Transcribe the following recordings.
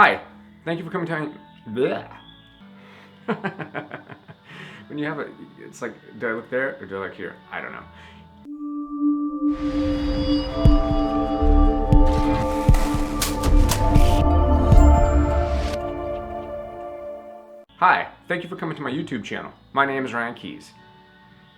Hi, thank you for coming to Bleh. When you have it's like, do I look there or do I look here? I don't know. Hi, thank you for coming to my YouTube channel. My name is Ryan Keys.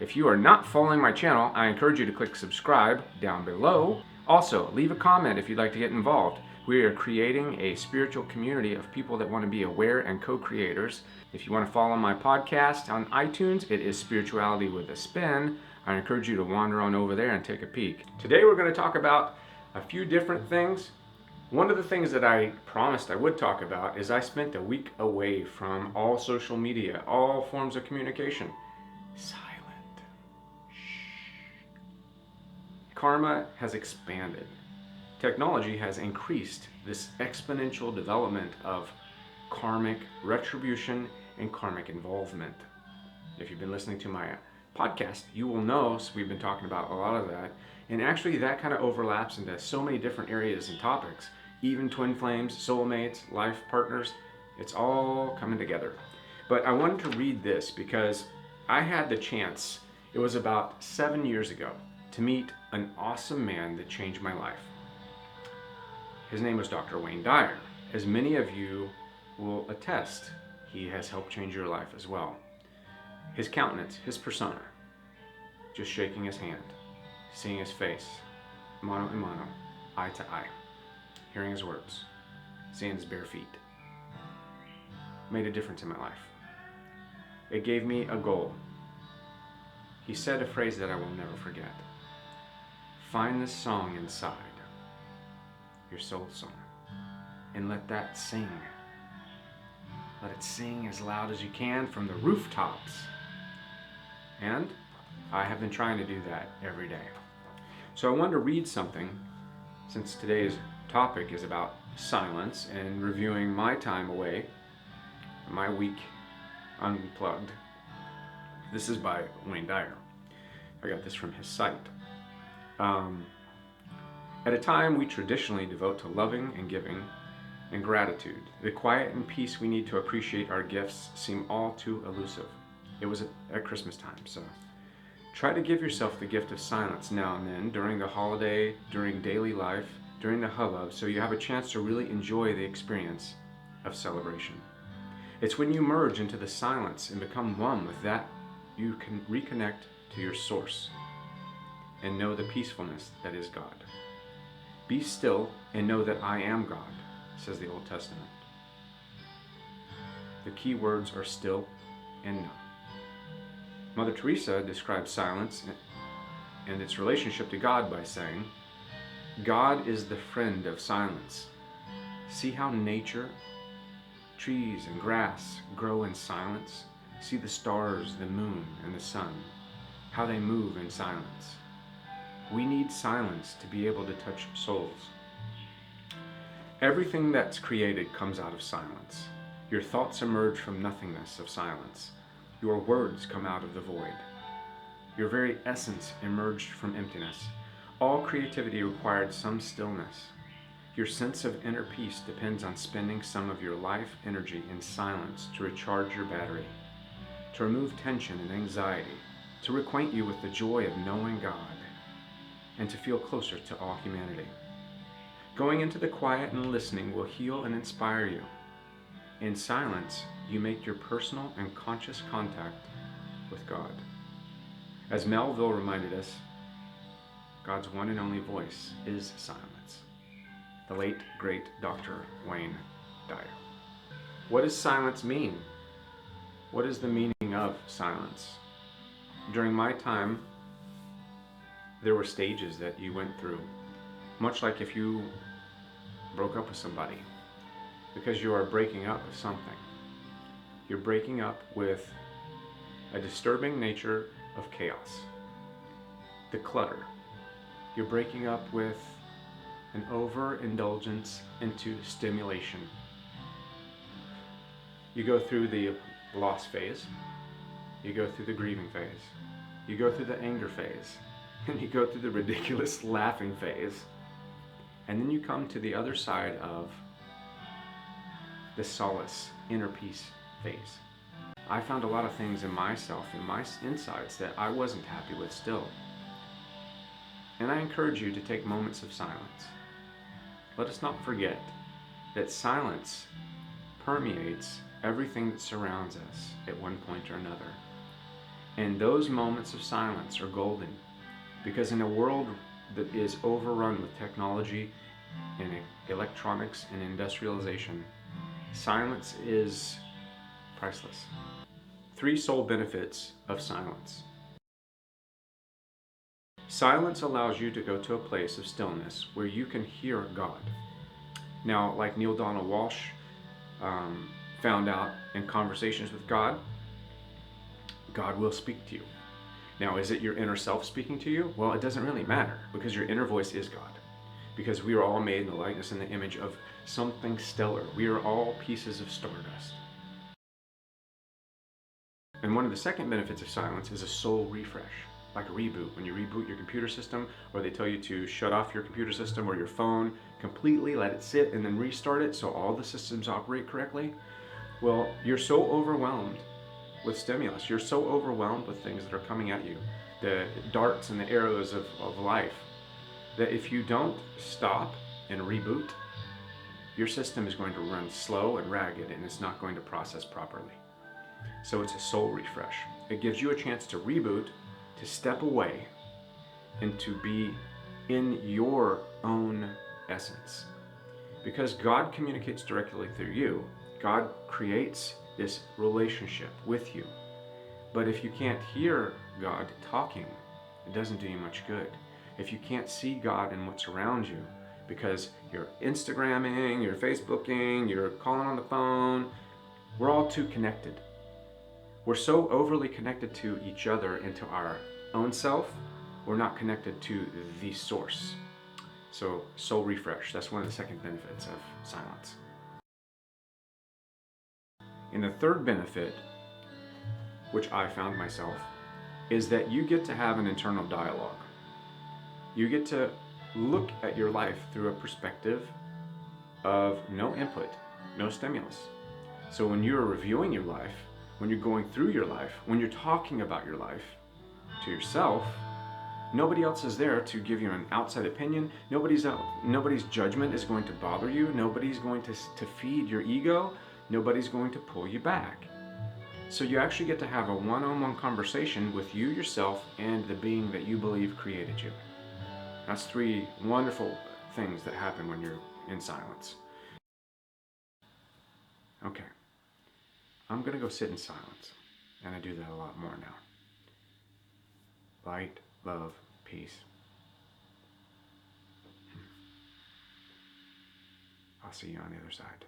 If you are not following my channel, I encourage you to click subscribe down below. Also, leave a comment if you'd like to get involved. We are creating a spiritual community of people that want to be aware and co-creators. If you want to follow my podcast on iTunes, it is Spirituality with a Spin. I encourage you to wander on over there and take a peek. Today we're going to talk about a few different things. One of the things that I promised I would talk about is I spent a week away from all social media, all forms of communication. Silent. Shh. Karma has expanded. Technology has increased this exponential development of karmic retribution and karmic involvement. If you've been listening to my podcast, you will know we've been talking about a lot of that. And actually that kind of overlaps into so many different areas and topics. Even twin flames, soulmates, life partners, it's all coming together. But I wanted to read this because I had the chance, it was about 7 years ago, to meet an awesome man that changed my life. His name was Dr. Wayne Dyer. As many of you will attest, he has helped change your life as well. His countenance, his persona, just shaking his hand, seeing his face, mano a mano, eye to eye, hearing his words, seeing his bare feet, made a difference in my life. It gave me a goal. He said a phrase that I will never forget. Find the song inside, your soul song, and let that sing. Let it sing as loud as you can from the rooftops. And I have been trying to do that every day. So I wanted to read something, since today's topic is about silence and reviewing my time away, my week unplugged. This is by Wayne Dyer. I got this from his site. At a time we traditionally devote to loving and giving and gratitude, the quiet and peace we need to appreciate our gifts seem all too elusive. It was at Christmas time, so try to give yourself the gift of silence now and then, during the holiday, during daily life, during the hubbub, so you have a chance to really enjoy the experience of celebration. It's when you merge into the silence and become one with that, you can reconnect to your source and know the peacefulness that is God. Be still and know that I am God, says the Old Testament. The key words are still and know. Mother Teresa describes silence and its relationship to God by saying, God is the friend of silence. See how nature, trees and grass grow in silence. See the stars, the moon, and the sun, how they move in silence. We need silence to be able to touch souls. Everything that's created comes out of silence. Your thoughts emerge from nothingness of silence. Your words come out of the void. Your very essence emerged from emptiness. All creativity required some stillness. Your sense of inner peace depends on spending some of your life energy in silence to recharge your battery, to remove tension and anxiety, to reacquaint you with the joy of knowing God, and to feel closer to all humanity. Going into the quiet and listening will heal and inspire you. In silence, you make your personal and conscious contact with God. As Melville reminded us, God's one and only voice is silence. The late, great Dr. Wayne Dyer. What does silence mean? What is the meaning of silence? During my time, there were stages that you went through, much like if you broke up with somebody, because you are breaking up with something. You're breaking up with a disturbing nature of chaos, the clutter. You're breaking up with an overindulgence into stimulation. You go through the loss phase, you go through the grieving phase, you go through the anger phase, and you go through the ridiculous laughing phase, and then you come to the other side of the solace, inner peace phase. I found a lot of things in myself, in my insides, that I wasn't happy with still. And I encourage you to take moments of silence. Let us not forget that silence permeates everything that surrounds us at one point or another. And those moments of silence are golden, because in a world that is overrun with technology and electronics and industrialization, silence is priceless. 3 sole benefits of silence. Silence allows you to go to a place of stillness where you can hear God. Now, like Neil Donald Walsh found out in conversations with God, God will speak to you. Now, is it your inner self speaking to you? Well, it doesn't really matter, because your inner voice is God. Because we are all made in the likeness and the image of something stellar. We are all pieces of stardust. And one of the second benefits of silence is a soul refresh, like a reboot. When you reboot your computer system, or they tell you to shut off your computer system or your phone completely, let it sit, and then restart it so all the systems operate correctly. Well, you're so overwhelmed with stimulus. You're so overwhelmed with things that are coming at you, the darts and the arrows of life, that if you don't stop and reboot, your system is going to run slow and ragged, and it's not going to process properly. So it's a soul refresh. It gives you a chance to reboot, to step away, and to be in your own essence. Because God communicates directly through you. God creates this relationship with you. But if you can't hear God talking, it doesn't do you much good. If you can't see God in what's around you, because you're Instagramming, you're Facebooking, you're calling on the phone, we're all too connected. We're so overly connected to each other and to our own self, we're not connected to the source. So, soul refresh, that's one of the second benefits of silence. And the third benefit, which I found myself, is that you get to have an internal dialogue. You get to look at your life through a perspective of no input, no stimulus. So when you're reviewing your life, when you're going through your life, when you're talking about your life to yourself, nobody else is there to give you an outside opinion. Nobody's judgment is going to bother you. Nobody's going to feed your ego. Nobody's going to pull you back. So you actually get to have a one-on-one conversation with you, yourself, and the being that you believe created you. That's 3 wonderful things that happen when you're in silence. Okay, I'm gonna go sit in silence, and I do that a lot more now. Light, love, peace. I'll see you on the other side.